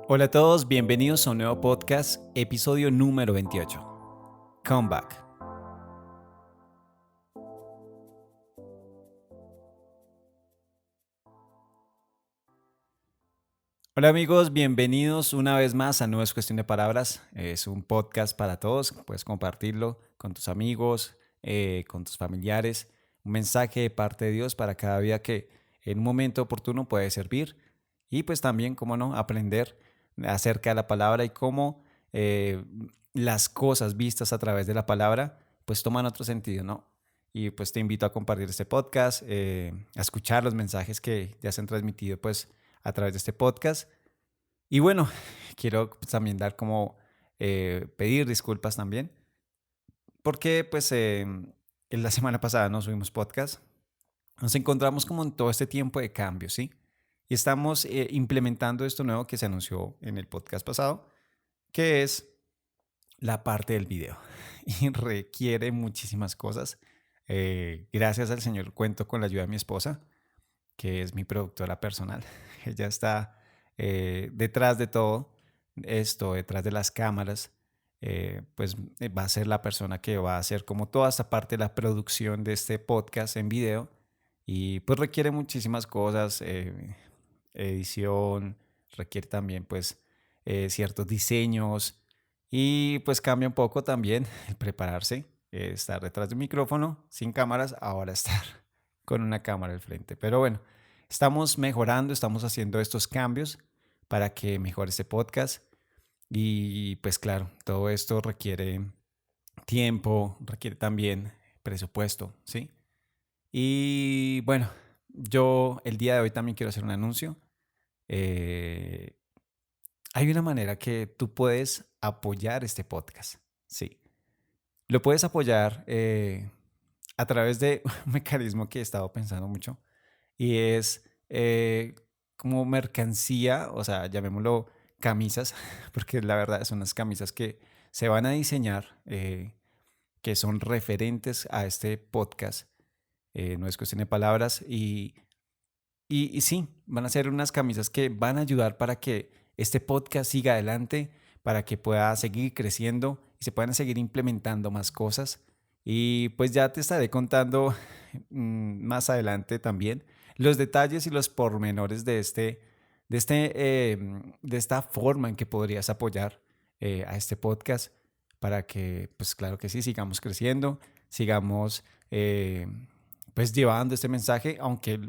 Hola a todos, bienvenidos a un nuevo podcast, episodio número 28. Comeback. Hola amigos, bienvenidos una vez más a No es cuestión de palabras. Es un podcast para todos, puedes compartirlo con tus amigos, con tus familiares. Un mensaje de parte de Dios para cada día que en un momento oportuno puede servir. Y pues también, cómo no, aprender acerca de la palabra y cómo las cosas vistas a través de la palabra pues toman otro sentido, ¿no? Y pues te invito a compartir este podcast, a escuchar los mensajes que ya se han transmitido pues a través de este podcast. Y bueno, quiero pues, también dar como pedir disculpas también, porque pues en la semana pasada no subimos podcast. Nos encontramos como en todo este tiempo de cambio, ¿sí? Y estamos implementando esto nuevo que se anunció en el podcast pasado, que es la parte del video. Y requiere muchísimas cosas. Gracias al Señor cuento con la ayuda de mi esposa, que es mi productora personal. Ella está detrás de todo esto, detrás de las cámaras. Va a ser la persona que va a hacer como toda esta parte de la producción de este podcast en video. Y pues requiere muchísimas cosas, edición, requiere también pues ciertos diseños y pues cambia un poco también el prepararse, estar detrás de un micrófono sin cámaras, ahora estar con una cámara al frente. Pero bueno, estamos mejorando, estamos haciendo estos cambios para que mejore este podcast. Y pues claro, todo esto requiere tiempo, requiere también presupuesto, ¿sí? Y bueno, yo el día de hoy también quiero hacer un anuncio. Eh, Hay una manera que tú puedes apoyar este podcast, ¿sí? Lo puedes apoyar a través de un mecanismo que he estado pensando mucho y es como mercancía, o sea, llamémoslo camisas, porque la verdad son unas camisas que se van a diseñar, que son referentes a este podcast. No es cuestión de palabras y sí, van a ser unas camisas que van a ayudar para que este podcast siga adelante, para que pueda seguir creciendo y se puedan seguir implementando más cosas. Y pues ya te estaré contando más adelante también los detalles y los pormenores de esta forma en que podrías apoyar a este podcast para que, pues claro que sí, sigamos creciendo, sigamos pues llevando este mensaje, aunque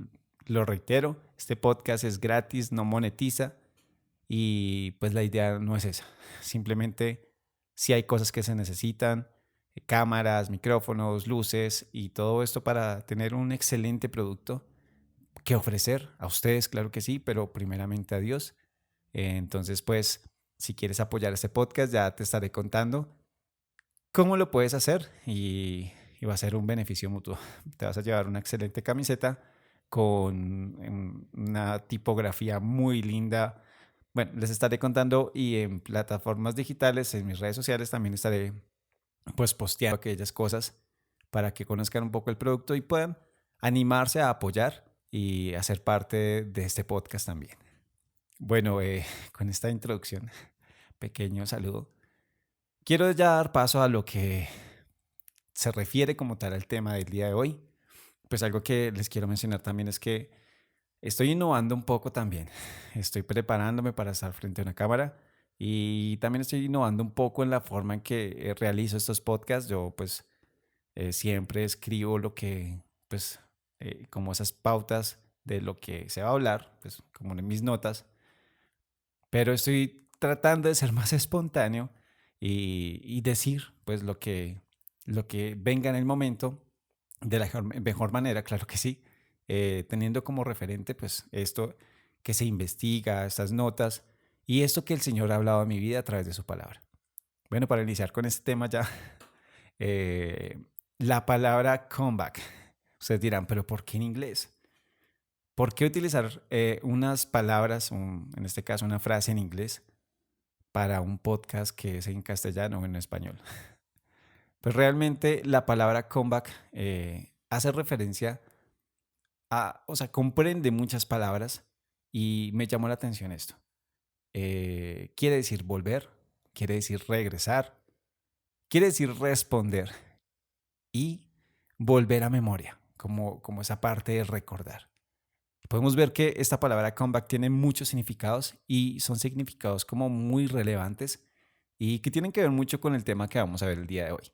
lo reitero, este podcast es gratis, no monetiza y pues la idea no es esa. Simplemente si hay cosas que se necesitan, cámaras, micrófonos, luces y todo esto para tener un excelente producto que ofrecer a ustedes, claro que sí, pero primeramente a Dios. Entonces, pues, si quieres apoyar este podcast, ya te estaré contando cómo lo puedes hacer y va a ser un beneficio mutuo. Te vas a llevar una excelente camiseta con una tipografía muy linda. Bueno, les estaré contando y en plataformas digitales, en mis redes sociales también estaré pues posteando aquellas cosas para que conozcan un poco el producto y puedan animarse a apoyar y hacer parte de este podcast también. Bueno, con esta introducción, pequeño saludo, quiero ya dar paso a lo que se refiere como tal al tema del día de hoy. Pues algo que les quiero mencionar también es que estoy innovando un poco también. Estoy preparándome para estar frente a una cámara y también estoy innovando un poco en la forma en que realizo estos podcasts. Yo pues siempre escribo lo que, pues, como esas pautas de lo que se va a hablar, pues como en mis notas, pero estoy tratando de ser más espontáneo y decir pues lo que venga en el momento de la mejor manera, claro que sí, teniendo como referente pues esto que se investiga, estas notas y esto que el Señor ha hablado a mi vida a través de su palabra. Bueno, para iniciar con este tema ya, eh, la palabra comeback. Ustedes dirán, pero ¿por qué en inglés? ¿Por qué utilizar unas palabras, en este caso una frase en inglés, para un podcast que es en castellano o en español? Pues realmente la palabra comeback hace referencia o sea, comprende muchas palabras y me llamó la atención esto. quiere decir volver, quiere decir regresar, quiere decir responder y volver a memoria, como esa parte de recordar. Podemos ver que esta palabra comeback tiene muchos significados y son significados como muy relevantes y que tienen que ver mucho con el tema que vamos a ver el día de hoy.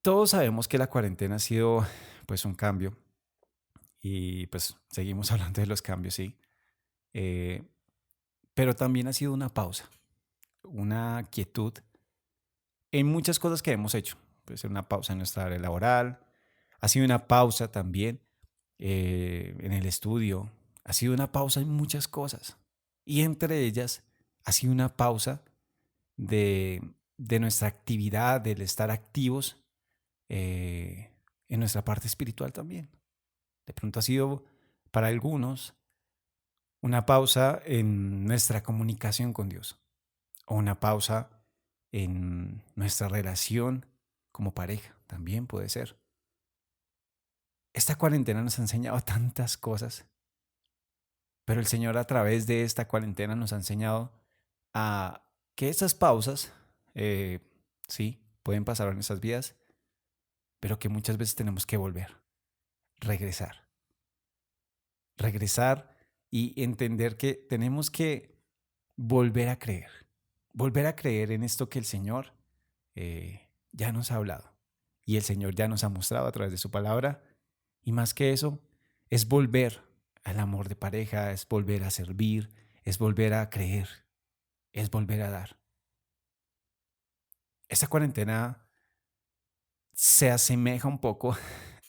Todos sabemos que la cuarentena ha sido pues un cambio y pues seguimos hablando de los cambios, sí. Eh, pero también ha sido una pausa, una quietud en muchas cosas que hemos hecho. Puede ser una pausa en nuestra área laboral, ha sido una pausa también en el estudio, ha sido una pausa en muchas cosas. Y entre ellas ha sido una pausa de nuestra actividad, del estar activos en nuestra parte espiritual también. De pronto ha sido para algunos una pausa en nuestra comunicación con Dios o una pausa en nuestra relación como pareja, también puede ser. Esta cuarentena nos ha enseñado tantas cosas, pero el Señor a través de esta cuarentena nos ha enseñado a que esas pausas, eh, sí, pueden pasar en nuestras vidas, pero que muchas veces tenemos que volver, regresar, regresar y entender que tenemos que volver a creer en esto que el Señor ya nos ha hablado y el Señor ya nos ha mostrado a través de su palabra. Y más que eso, es volver al amor de pareja, es volver a servir, es volver a creer, es volver a dar. Esta cuarentena se asemeja un poco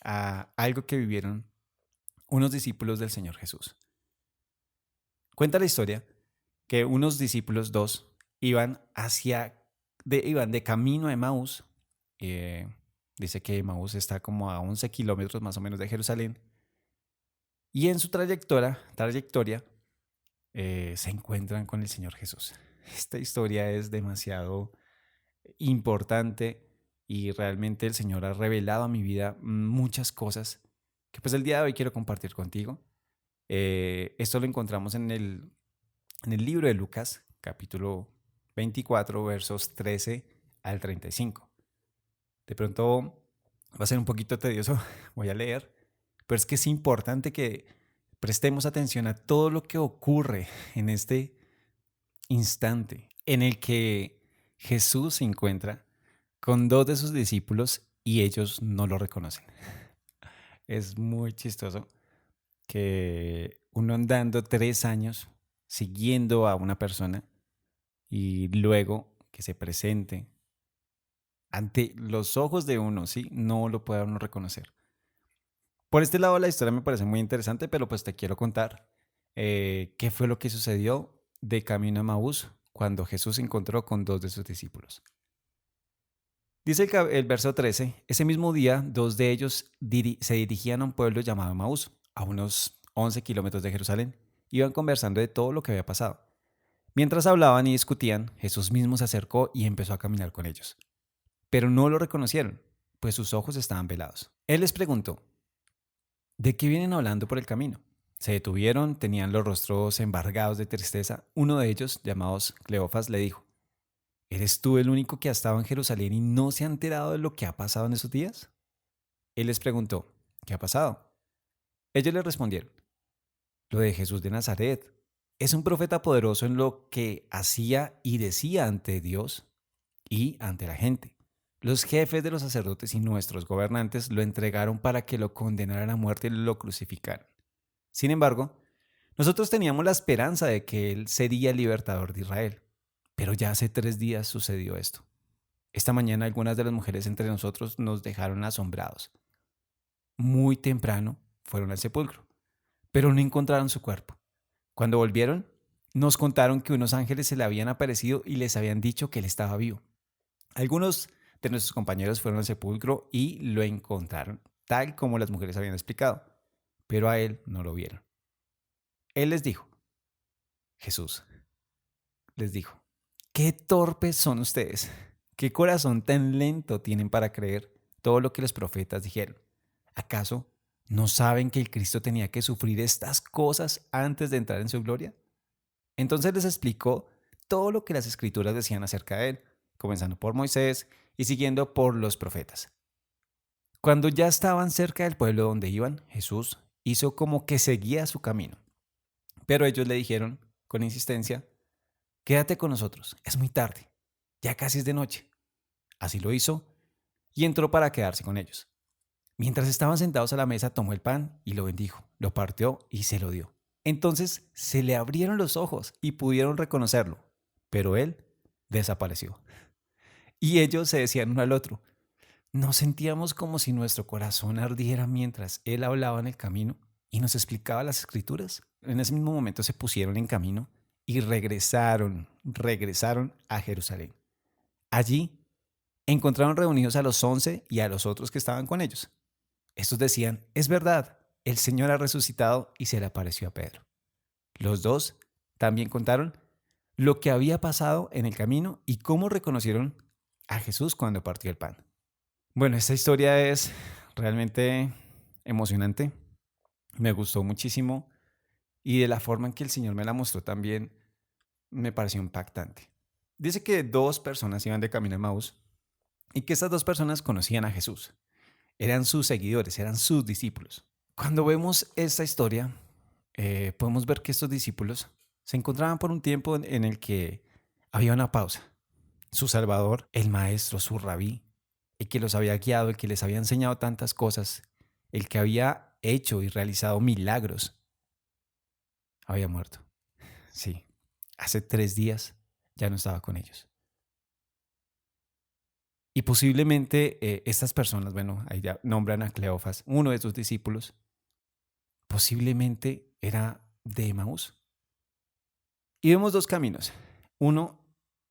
a algo que vivieron unos discípulos del Señor Jesús. Cuenta la historia que unos discípulos, dos, iban de camino a Emaús. eh, Dice que Emaús está como a 11 kilómetros más o menos de Jerusalén. Y en su trayectoria se encuentran con el Señor Jesús. Esta historia es demasiado importante y realmente el Señor ha revelado a mi vida muchas cosas que pues el día de hoy quiero compartir contigo. Esto lo encontramos en el libro de Lucas, capítulo 24, versos 13 al 35. De pronto va a ser un poquito tedioso, voy a leer, pero es que es importante que prestemos atención a todo lo que ocurre en este instante en el que Jesús se encuentra con dos de sus discípulos y ellos no lo reconocen. Es muy chistoso que uno andando 3 años siguiendo a una persona y luego que se presente ante los ojos de uno, ¿sí? No lo puede uno reconocer. Por este lado la historia me parece muy interesante, pero pues te quiero contar qué fue lo que sucedió de camino a Maús cuando Jesús se encontró con dos de sus discípulos. Dice el verso 13, ese mismo día dos de ellos se dirigían a un pueblo llamado Maús, a unos 11 kilómetros de Jerusalén. Iban conversando de todo lo que había pasado. Mientras hablaban y discutían, Jesús mismo se acercó y empezó a caminar con ellos. Pero no lo reconocieron, pues sus ojos estaban velados. Él les preguntó, ¿de qué vienen hablando por el camino? Se detuvieron, tenían los rostros embargados de tristeza. Uno de ellos, llamado Cleofas, le dijo, ¿eres tú el único que ha estado en Jerusalén y no se ha enterado de lo que ha pasado en esos días? Él les preguntó, ¿qué ha pasado? Ellos le respondieron, lo de Jesús de Nazaret. Es un profeta poderoso en lo que hacía y decía ante Dios y ante la gente. Los jefes de los sacerdotes y nuestros gobernantes lo entregaron para que lo condenaran a muerte y lo crucificaran. Sin embargo, nosotros teníamos la esperanza de que Él sería el libertador de Israel. Pero ya hace 3 días sucedió esto. Esta mañana algunas de las mujeres entre nosotros nos dejaron asombrados. Muy temprano fueron al sepulcro, pero no encontraron su cuerpo. Cuando volvieron, nos contaron que unos ángeles se le habían aparecido y les habían dicho que Él estaba vivo. Algunos de nuestros compañeros fueron al sepulcro y lo encontraron, tal como las mujeres habían explicado, pero a Él no lo vieron. Él les dijo, Jesús les dijo, qué torpes son ustedes, qué corazón tan lento tienen para creer todo lo que los profetas dijeron. ¿Acaso no saben que el Cristo tenía que sufrir estas cosas antes de entrar en su gloria? Entonces les explicó todo lo que las escrituras decían acerca de él, comenzando por Moisés y siguiendo por los profetas. Cuando ya estaban cerca del pueblo donde iban, Jesús hizo como que seguía su camino. Pero ellos le dijeron con insistencia: quédate con nosotros, es muy tarde, ya casi es de noche. Así lo hizo y entró para quedarse con ellos. Mientras estaban sentados a la mesa, tomó el pan y lo bendijo, lo partió y se lo dio. Entonces se le abrieron los ojos y pudieron reconocerlo, pero él desapareció. Y ellos se decían uno al otro: nos sentíamos como si nuestro corazón ardiera mientras él hablaba en el camino y nos explicaba las escrituras. En ese mismo momento se pusieron en camino y regresaron a Jerusalén. Allí encontraron reunidos a los 11 y a los otros que estaban con ellos. Estos decían: es verdad, el Señor ha resucitado y se le apareció a Pedro. Los dos también contaron lo que había pasado en el camino y cómo reconocieron a Jesús cuando partió el pan. Bueno, esta historia es realmente emocionante. Me gustó muchísimo y de la forma en que el Señor me la mostró también me pareció impactante. Dice que dos personas iban de camino a Maús y que estas dos personas conocían a Jesús. Eran sus seguidores, eran sus discípulos. Cuando vemos esta historia, podemos ver que estos discípulos se encontraban por un tiempo en el que había una pausa. Su Salvador, el Maestro, su Rabí, el que los había guiado, el que les había enseñado tantas cosas, el que había hecho y realizado milagros, había muerto. Sí, hace 3 días ya no estaba con ellos. Y posiblemente estas personas, bueno, ahí ya nombran a Cleofas, uno de sus discípulos, posiblemente era de Emaús. Y vemos dos caminos, uno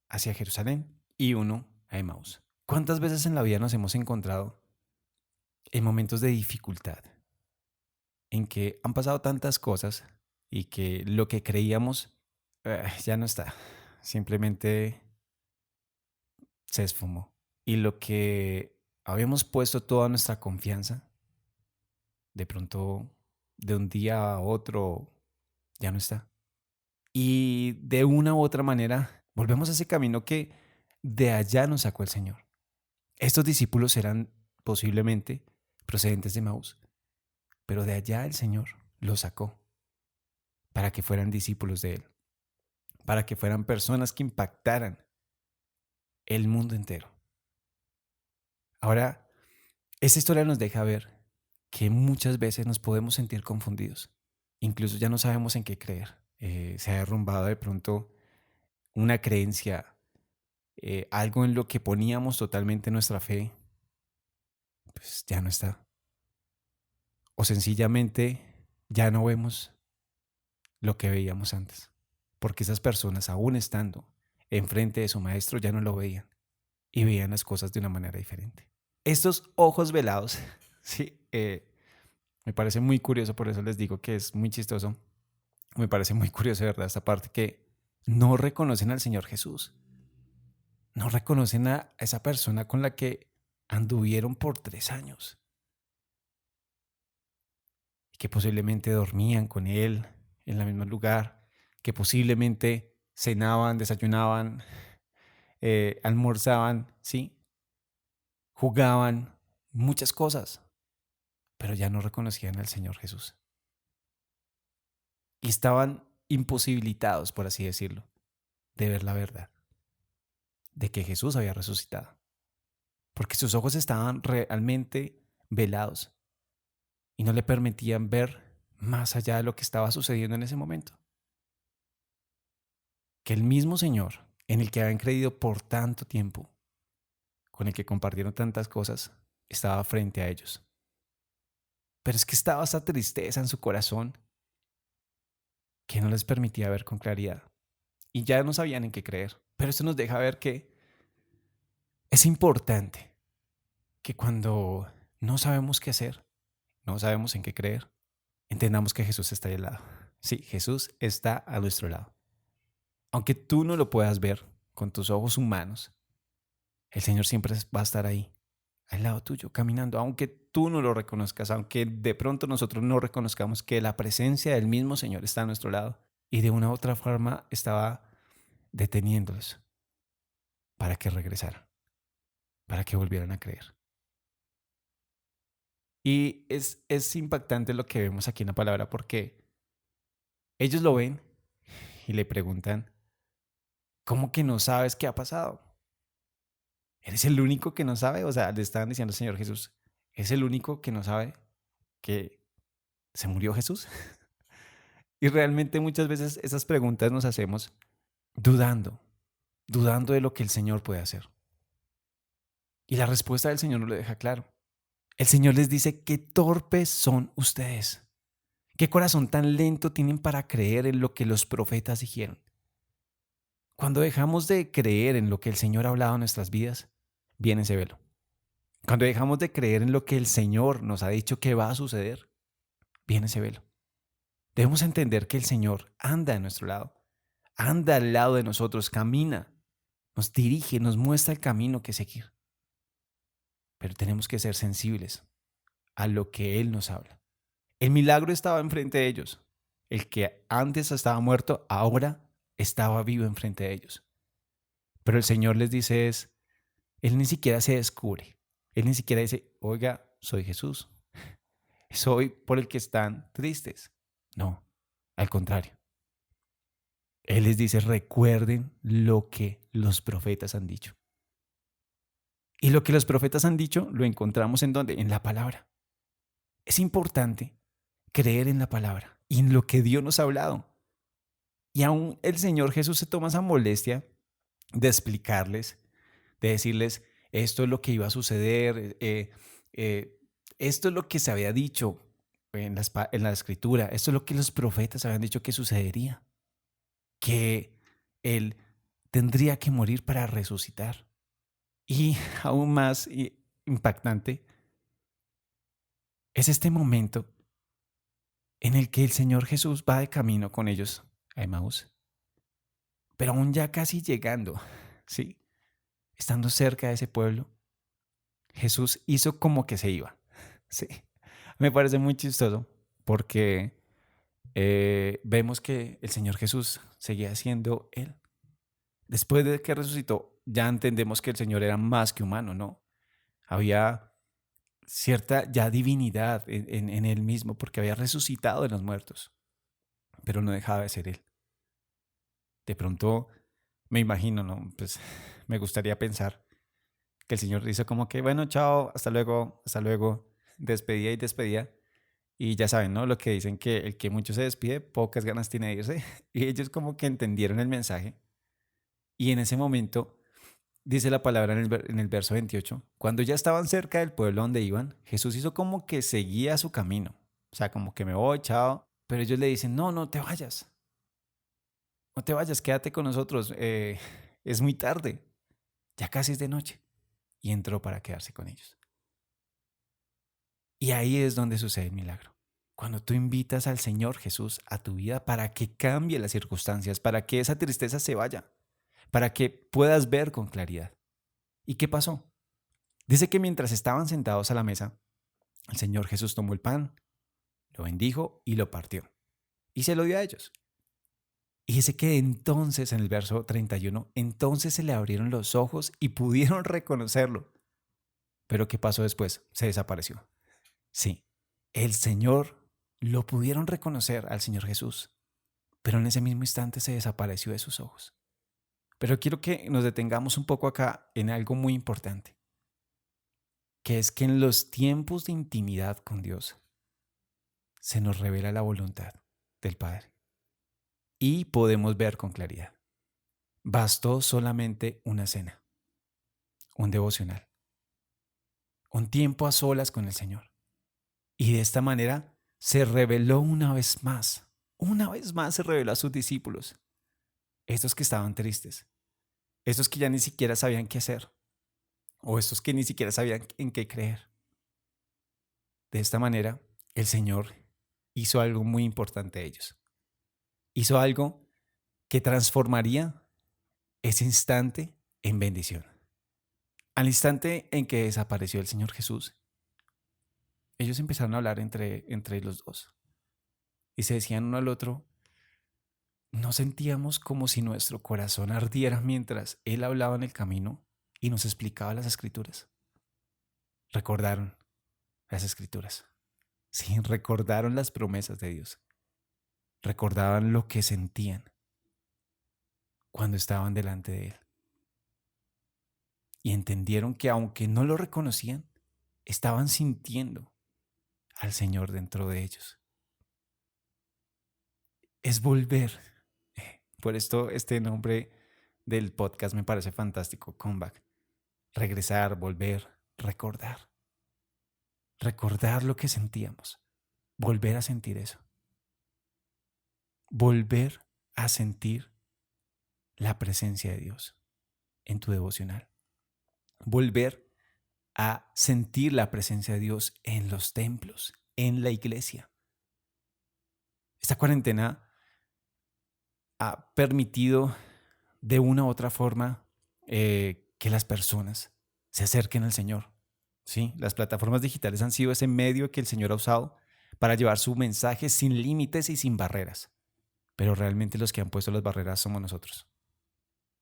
hacia Jerusalén y uno a Emaús. ¿Cuántas veces en la vida nos hemos encontrado en momentos de dificultad, en que han pasado tantas cosas y que lo que creíamos ya no está, simplemente se esfumó? Y lo que habíamos puesto toda nuestra confianza, de pronto, de un día a otro, ya no está. Y de una u otra manera, volvemos a ese camino que de allá nos sacó el Señor. Estos discípulos eran posiblemente procedentes de Maús, pero de allá el Señor los sacó para que fueran discípulos de Él, para que fueran personas que impactaran el mundo entero. Ahora, esta historia nos deja ver que muchas veces nos podemos sentir confundidos. Incluso ya no sabemos en qué creer. Se ha derrumbado de pronto una creencia, algo en lo que poníamos totalmente nuestra fe, pues ya no está. O sencillamente ya no vemos lo que veíamos antes. Porque esas personas, aún estando enfrente de su maestro, ya no lo veían y veían las cosas de una manera diferente. Estos ojos velados, sí, me parece muy curioso, por eso les digo que es muy chistoso. Me parece muy curioso, de verdad, esta parte que no reconocen al Señor Jesús. No reconocen a esa persona con la que anduvieron por 3 años. Y que posiblemente dormían con Él en el mismo lugar. Que posiblemente cenaban, desayunaban, almorzaban, ¿sí? Jugaban, muchas cosas. Pero ya no reconocían al Señor Jesús. Y estaban imposibilitados, por así decirlo, de ver la verdad, de que Jesús había resucitado. Porque sus ojos estaban realmente velados y no le permitían ver más allá de lo que estaba sucediendo en ese momento. Que el mismo Señor, en el que habían creído por tanto tiempo, con el que compartieron tantas cosas, estaba frente a ellos. Pero es que estaba esa tristeza en su corazón que no les permitía ver con claridad. Y ya no sabían en qué creer. Pero esto nos deja ver que es importante que cuando no sabemos qué hacer, no sabemos en qué creer, entendamos que Jesús está ahí al lado. Sí, Jesús está a nuestro lado. Aunque tú no lo puedas ver con tus ojos humanos, el Señor siempre va a estar ahí, al lado tuyo, caminando. Aunque tú no lo reconozcas, aunque de pronto nosotros no reconozcamos que la presencia del mismo Señor está a nuestro lado y de una u otra forma estaba deteniéndolos para que regresaran, para que volvieran a creer. Y es impactante lo que vemos aquí en la palabra porque ellos lo ven y le preguntan, ¿cómo que no sabes qué ha pasado? ¿Eres el único que no sabe? O sea, le estaban diciendo al Señor Jesús, ¿es el único que no sabe que se murió Jesús? Y realmente muchas veces esas preguntas nos hacemos dudando, dudando de lo que el Señor puede hacer. Y la respuesta del Señor nos lo deja claro. El Señor les dice, qué torpes son ustedes. ¿Qué corazón tan lento tienen para creer en lo que los profetas dijeron? Cuando dejamos de creer en lo que el Señor ha hablado en nuestras vidas, viene ese velo. Cuando dejamos de creer en lo que el Señor nos ha dicho que va a suceder, viene ese velo. Debemos entender que el Señor anda a nuestro lado, anda al lado de nosotros, camina, nos dirige, nos muestra el camino que seguir. Pero tenemos que ser sensibles a lo que Él nos habla. El milagro estaba enfrente de ellos. El que antes estaba muerto, ahora estaba vivo enfrente de ellos. Pero el Señor les dice Él ni siquiera se descubre. Él ni siquiera dice, oiga, soy Jesús. Soy por el que están tristes. No, al contrario. Él les dice, recuerden lo que los profetas han dicho. Y lo que los profetas han dicho lo encontramos ¿en dónde? En la palabra. Es importante creer en la palabra y en lo que Dios nos ha hablado. Y aún el Señor Jesús se toma esa molestia de explicarles, de decirles, esto es lo que iba a suceder, esto es lo que se había dicho en la escritura, esto es lo que los profetas habían dicho que sucedería, que Él tendría que morir para resucitar. Y aún más impactante es este momento en el que el Señor Jesús va de camino con ellos a Emaús, pero aún ya casi llegando, ¿sí? Estando cerca de ese pueblo, Jesús hizo como que se iba. Sí, me parece muy chistoso porque vemos que el Señor Jesús seguía siendo Él. Después de que resucitó, ya entendemos que el Señor era más que humano, ¿no? Había cierta ya divinidad en Él mismo porque había resucitado de los muertos, pero no dejaba de ser Él. De pronto, me imagino, ¿no? Pues me gustaría pensar que el Señor hizo como que, bueno, chao, hasta luego, despedía y despedía. Y ya saben, ¿no? Lo que dicen que el que mucho se despide, pocas ganas tiene de irse. Y ellos como que entendieron el mensaje. Y en ese momento, dice la palabra en el verso 28, cuando ya estaban cerca del pueblo donde iban, Jesús hizo como que seguía su camino. O sea, como que me voy, chao. Pero ellos le dicen, no, no te vayas. No te vayas, quédate con nosotros. Es muy tarde. Ya casi es de noche. Y entró para quedarse con ellos. Y ahí es donde sucede el milagro. Cuando tú invitas al Señor Jesús a tu vida para que cambie las circunstancias, para que esa tristeza se vaya, para que puedas ver con claridad. ¿Y qué pasó? Dice que mientras estaban sentados a la mesa, el Señor Jesús tomó el pan, lo bendijo y lo partió. Y se lo dio a ellos. Y dice que entonces, en el verso 31, entonces se le abrieron los ojos y pudieron reconocerlo. Pero ¿qué pasó después? Se desapareció. Sí, el Señor lo pudieron reconocer al Señor Jesús, pero en ese mismo instante se desapareció de sus ojos. Pero quiero que nos detengamos un poco acá en algo muy importante, que es que en los tiempos de intimidad con Dios se nos revela la voluntad del Padre y podemos ver con claridad. Bastó solamente una cena, un devocional, un tiempo a solas con el Señor. Y de esta manera se reveló una vez más se reveló a sus discípulos, estos que estaban tristes, estos que ya ni siquiera sabían qué hacer, o estos que ni siquiera sabían en qué creer. De esta manera, el Señor hizo algo muy importante a ellos. Hizo algo que transformaría ese instante en bendición. Al instante en que desapareció el Señor Jesús, ellos empezaron a hablar entre los dos y se decían uno al otro, no sentíamos como si nuestro corazón ardiera mientras Él hablaba en el camino y nos explicaba las escrituras. Recordaron las escrituras. Sí, recordaron las promesas de Dios. Recordaban lo que sentían cuando estaban delante de Él. Y entendieron que aunque no lo reconocían, estaban sintiendo al Señor dentro de ellos. Es volver. Por esto este nombre del podcast me parece fantástico, Comeback. Regresar, volver, recordar. Recordar lo que sentíamos. Volver a sentir eso. Volver a sentir la presencia de Dios en tu devocional. Volver a sentir la presencia de Dios en los templos, en la iglesia. Esta cuarentena ha permitido de una u otra forma que las personas se acerquen al Señor. Sí, las plataformas digitales han sido ese medio que el Señor ha usado para llevar su mensaje sin límites y sin barreras. Pero realmente los que han puesto las barreras somos nosotros.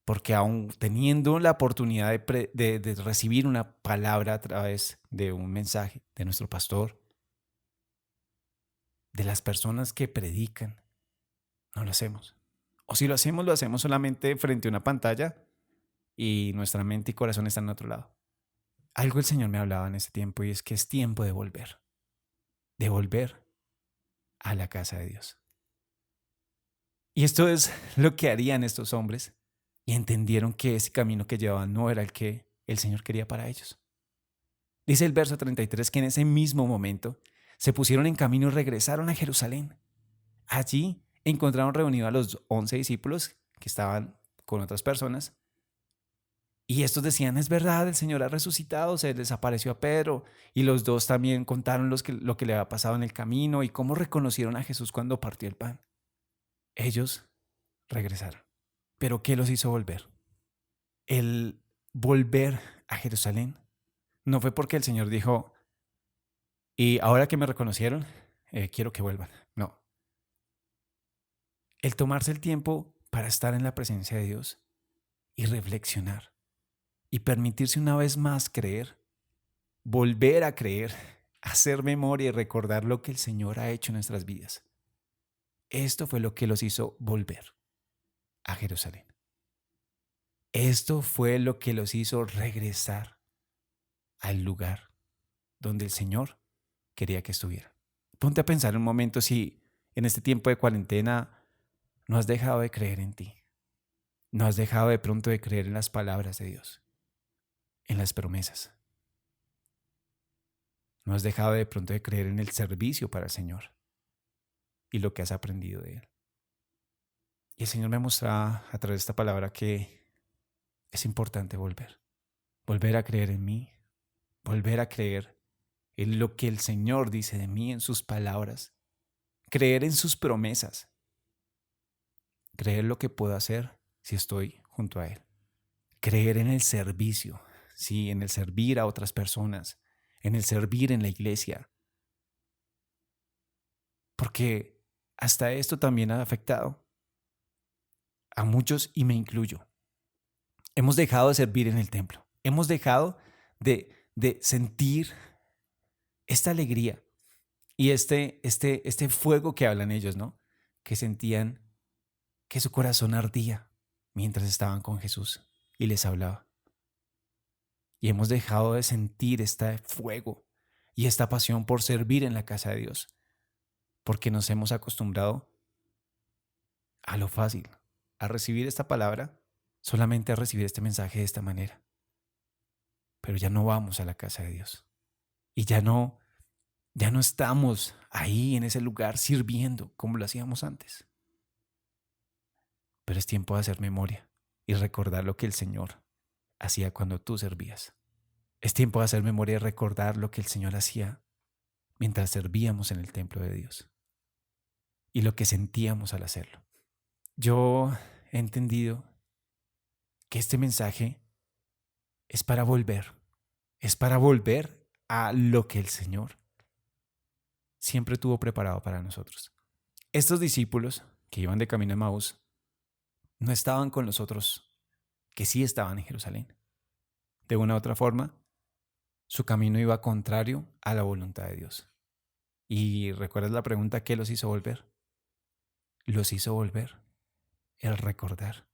Porque aún teniendo la oportunidad de recibir una palabra a través de un mensaje de nuestro pastor, de las personas que predican, no lo hacemos. O si lo hacemos solamente frente a una pantalla y nuestra mente y corazón están en otro lado. Algo el Señor me hablaba en ese tiempo y es que es tiempo de volver a la casa de Dios. Y esto es lo que harían estos hombres y entendieron que ese camino que llevaban no era el que el Señor quería para ellos. Dice el verso 33 que en ese mismo momento se pusieron en camino y regresaron a Jerusalén. Allí encontraron reunidos a los 11 discípulos que estaban con otras personas. Y estos decían, es verdad, el Señor ha resucitado, se les apareció a Pedro. Y los dos también contaron lo que le había pasado en el camino y cómo reconocieron a Jesús cuando partió el pan. Ellos regresaron. ¿Pero qué los hizo volver? El volver a Jerusalén no fue porque el Señor dijo, y ahora que me reconocieron, quiero que vuelvan. No. El tomarse el tiempo para estar en la presencia de Dios y reflexionar y permitirse una vez más creer, volver a creer, hacer memoria y recordar lo que el Señor ha hecho en nuestras vidas. Esto fue lo que los hizo volver a Jerusalén. Esto fue lo que los hizo regresar al lugar donde el Señor quería que estuvieran. Ponte a pensar un momento si en este tiempo de cuarentena no has dejado de creer en ti. No has dejado de pronto de creer en las palabras de Dios, en las promesas. No has dejado de pronto de creer en el servicio para el Señor y lo que has aprendido de Él. Y el Señor me mostraba a través de esta palabra que es importante volver. Volver a creer en mí, volver a creer en lo que el Señor dice de mí, en sus palabras, creer en sus promesas, creer lo que puedo hacer si estoy junto a Él, creer en el servicio, sí, en el servir a otras personas, en el servir en la iglesia, porque hasta esto también ha afectado a muchos y me incluyo. Hemos dejado de servir en el templo, hemos dejado de sentir esta alegría y este fuego que hablan ellos, ¿no? Que sentían que su corazón ardía mientras estaban con Jesús y les hablaba. Y hemos dejado de sentir este fuego y esta pasión por servir en la casa de Dios, porque nos hemos acostumbrado a lo fácil, a recibir esta palabra, solamente a recibir este mensaje de esta manera. Pero ya no vamos a la casa de Dios y ya no estamos ahí en ese lugar sirviendo como lo hacíamos antes. Pero es tiempo de hacer memoria y recordar lo que el Señor hacía cuando tú servías. Es tiempo de hacer memoria y recordar lo que el Señor hacía mientras servíamos en el templo de Dios y lo que sentíamos al hacerlo. Yo he entendido que este mensaje es para volver a lo que el Señor siempre tuvo preparado para nosotros. Estos discípulos que iban de camino a Emaús, no estaban con los otros que sí estaban en Jerusalén. De una u otra forma, su camino iba contrario a la voluntad de Dios. Y recuerdas la pregunta: ¿qué los hizo volver? Los hizo volver el recordar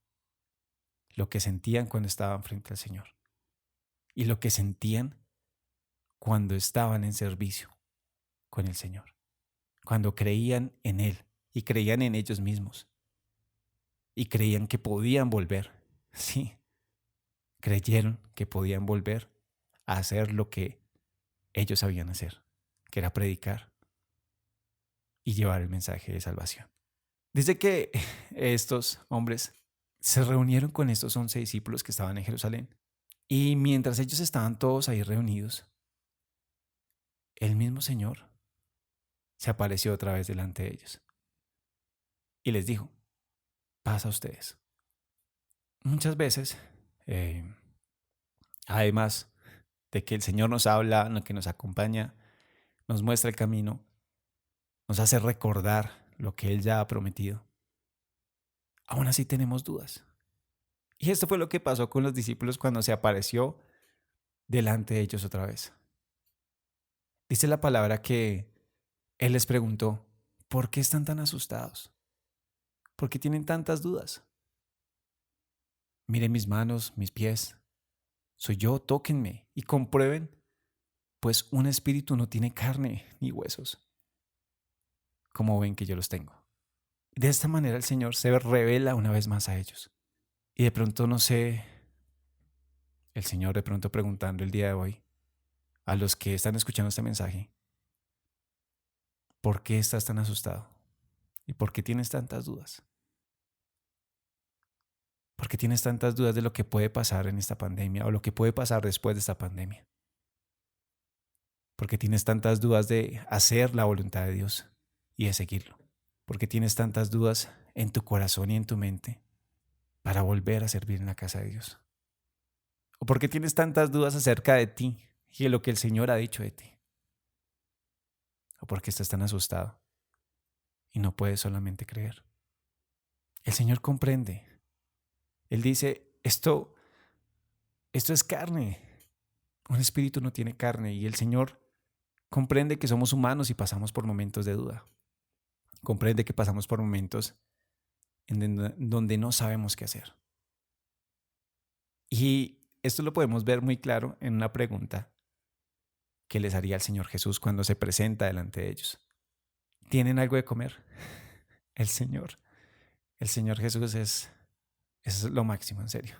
lo que sentían cuando estaban frente al Señor y lo que sentían cuando estaban en servicio con el Señor, cuando creían en Él y creían en ellos mismos y creían que podían volver. Sí, creyeron que podían volver a hacer lo que ellos sabían hacer, que era predicar y llevar el mensaje de salvación. Dice que estos hombres se reunieron con estos 11 discípulos que estaban en Jerusalén, y mientras ellos estaban todos ahí reunidos, el mismo Señor se apareció otra vez delante de ellos y les dijo: paz a ustedes. Muchas veces, eh, además de que el Señor nos habla, que nos acompaña, nos muestra el camino, nos hace recordar lo que Él ya ha prometido, aún así tenemos dudas. Y esto fue lo que pasó con los discípulos cuando se apareció delante de ellos otra vez. Dice la palabra que Él les preguntó: ¿por qué están tan asustados? ¿Por qué tienen tantas dudas? Miren mis manos, mis pies. Soy yo, tóquenme y comprueben, pues un espíritu no tiene carne ni huesos, como ven que yo los tengo. De esta manera el Señor se revela una vez más a ellos. Y de pronto, no sé, el Señor de pronto preguntando el día de hoy a los que están escuchando este mensaje: ¿por qué estás tan asustado? ¿Y por qué tienes tantas dudas? ¿Por qué tienes tantas dudas de lo que puede pasar en esta pandemia o lo que puede pasar después de esta pandemia? ¿Por qué tienes tantas dudas de hacer la voluntad de Dios y de seguirlo? ¿Por qué tienes tantas dudas en tu corazón y en tu mente para volver a servir en la casa de Dios? ¿O por qué tienes tantas dudas acerca de ti y de lo que el Señor ha dicho de ti? ¿O por qué estás tan asustado y no puedes solamente creer? El Señor comprende. Él dice: esto es carne. Un espíritu no tiene carne, y el Señor comprende que somos humanos y pasamos por momentos de duda. Comprende que pasamos por momentos en donde no sabemos qué hacer. Y esto lo podemos ver muy claro en una pregunta que les haría el Señor Jesús cuando se presenta delante de ellos: ¿tienen algo de comer? El Señor, el Señor Jesús es lo máximo, en serio.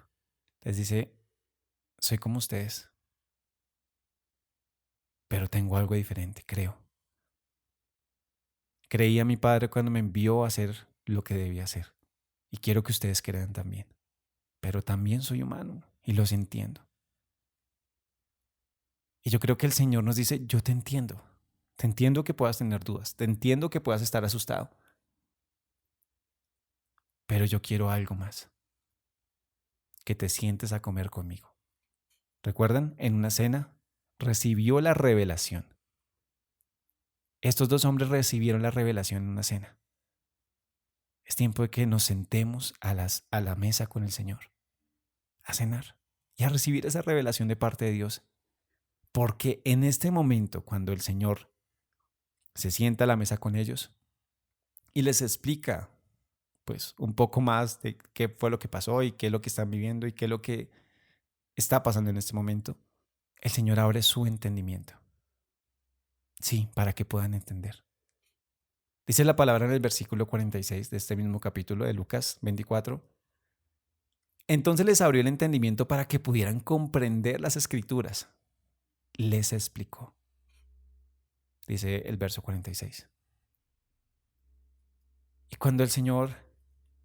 Les dice: soy como ustedes, pero tengo algo diferente, creo. Creí a mi Padre cuando me envió a hacer lo que debía hacer. Y quiero que ustedes crean también. Pero también soy humano y los entiendo. Y yo creo que el Señor nos dice: yo te entiendo. Te entiendo que puedas tener dudas. Te entiendo que puedas estar asustado. Pero yo quiero algo más: que te sientes a comer conmigo. ¿Recuerdan? En una cena recibió la revelación. Estos dos hombres recibieron la revelación en una cena. Es tiempo de que nos sentemos a la mesa con el Señor, a cenar y a recibir esa revelación de parte de Dios. Porque en este momento, cuando el Señor se sienta a la mesa con ellos y les explica, pues, un poco más de qué fue lo que pasó y qué es lo que están viviendo y qué es lo que está pasando en este momento, el Señor abre su entendimiento. Sí, para que puedan entender. Dice la palabra en el versículo 46 de este mismo capítulo de Lucas 24. Entonces les abrió el entendimiento para que pudieran comprender las Escrituras. Les explicó. Dice el verso 46. Y cuando el Señor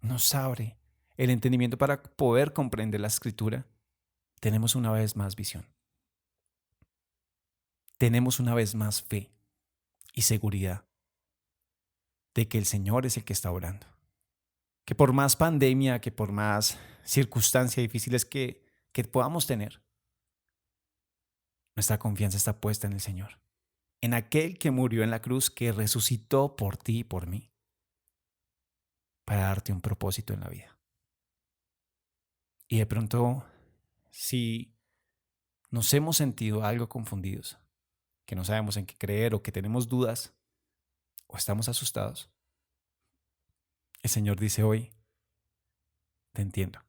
nos abre el entendimiento para poder comprender la Escritura, tenemos una vez más visión. Tenemos una vez más fe y seguridad de que el Señor es el que está orando. Que por más pandemia, que por más circunstancias difíciles que podamos tener, nuestra confianza está puesta en el Señor, en aquel que murió en la cruz, que resucitó por ti y por mí, para darte un propósito en la vida. Y de pronto, si nos hemos sentido algo confundidos, que no sabemos en qué creer o que tenemos dudas o estamos asustados, el Señor dice hoy, te entiendo,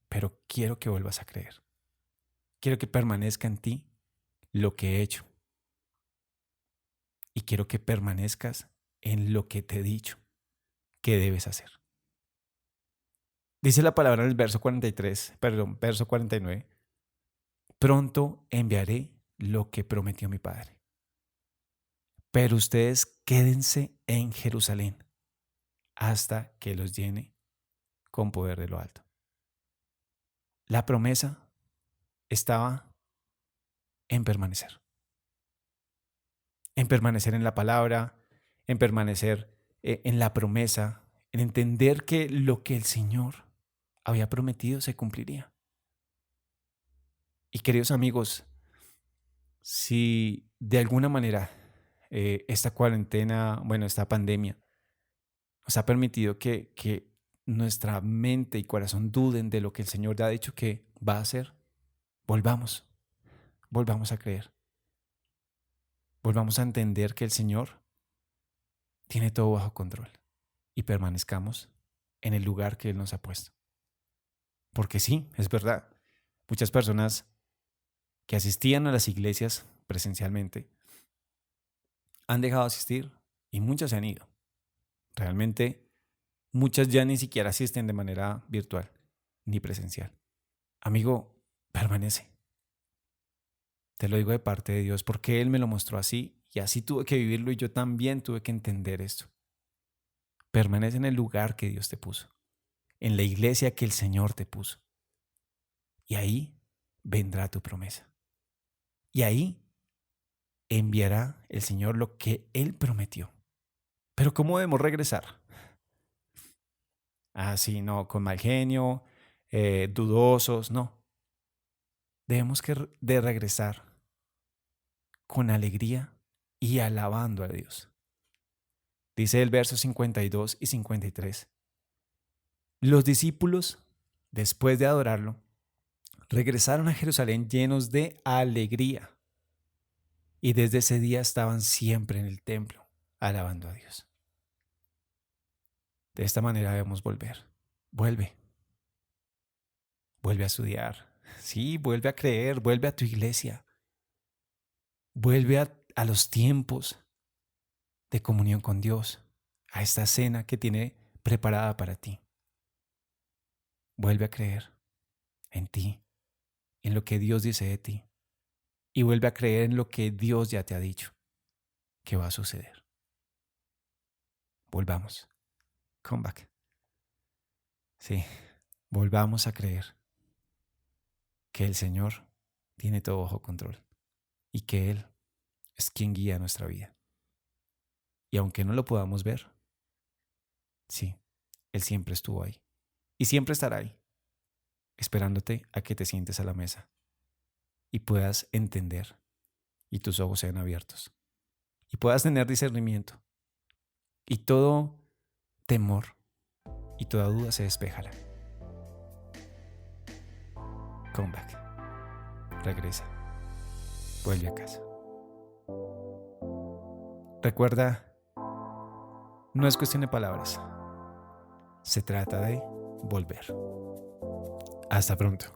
pero quiero que vuelvas a creer. Quiero que permanezca en ti lo que he hecho y quiero que permanezcas en lo que te he dicho que debes hacer. Dice la palabra en el verso 49, pronto enviaré lo que prometió mi Padre. Pero ustedes quédense en Jerusalén hasta que los llene con poder de lo alto. La promesa estaba en permanecer en la palabra, en permanecer en la promesa, en entender que lo que el Señor había prometido se cumpliría. Y queridos amigos, si de alguna manera esta cuarentena, esta pandemia, nos ha permitido que nuestra mente y corazón duden de lo que el Señor ya ha dicho que va a hacer, volvamos a creer. Volvamos a entender que el Señor tiene todo bajo control y permanezcamos en el lugar que Él nos ha puesto. Porque sí, es verdad, muchas personas que asistían a las iglesias presencialmente han dejado de asistir y muchas se han ido. Realmente muchas ya ni siquiera asisten de manera virtual ni presencial. Amigo, permanece. Te lo digo de parte de Dios porque Él me lo mostró así y así tuve que vivirlo y yo también tuve que entender esto. Permanece en el lugar que Dios te puso, en la iglesia que el Señor te puso. Y ahí vendrá tu promesa. Y ahí enviará el Señor lo que Él prometió. Pero ¿cómo debemos regresar? Así, no, con mal genio, dudosos, no. Debemos de regresar con alegría y alabando a Dios. Dice el verso 52 y 53. Los discípulos, después de adorarlo, regresaron a Jerusalén llenos de alegría. Y desde ese día estaban siempre en el templo, alabando a Dios. De esta manera debemos volver. Vuelve. Vuelve a estudiar. Sí, vuelve a creer, vuelve a tu iglesia. Vuelve a los tiempos de comunión con Dios, a esta cena que tiene preparada para ti. Vuelve a creer en ti, en lo que Dios dice de ti. Y vuelve a creer en lo que Dios ya te ha dicho que va a suceder. Volvamos. Come back. Sí, volvamos a creer que el Señor tiene todo bajo control y que Él es quien guía nuestra vida. Y aunque no lo podamos ver, sí, Él siempre estuvo ahí y siempre estará ahí, esperándote a que te sientes a la mesa y puedas entender y tus ojos sean abiertos y puedas tener discernimiento y todo temor y toda duda se despejará. Come back. Regresa. Vuelve a casa. Recuerda, no es cuestión de palabras. Se trata de volver. Hasta pronto.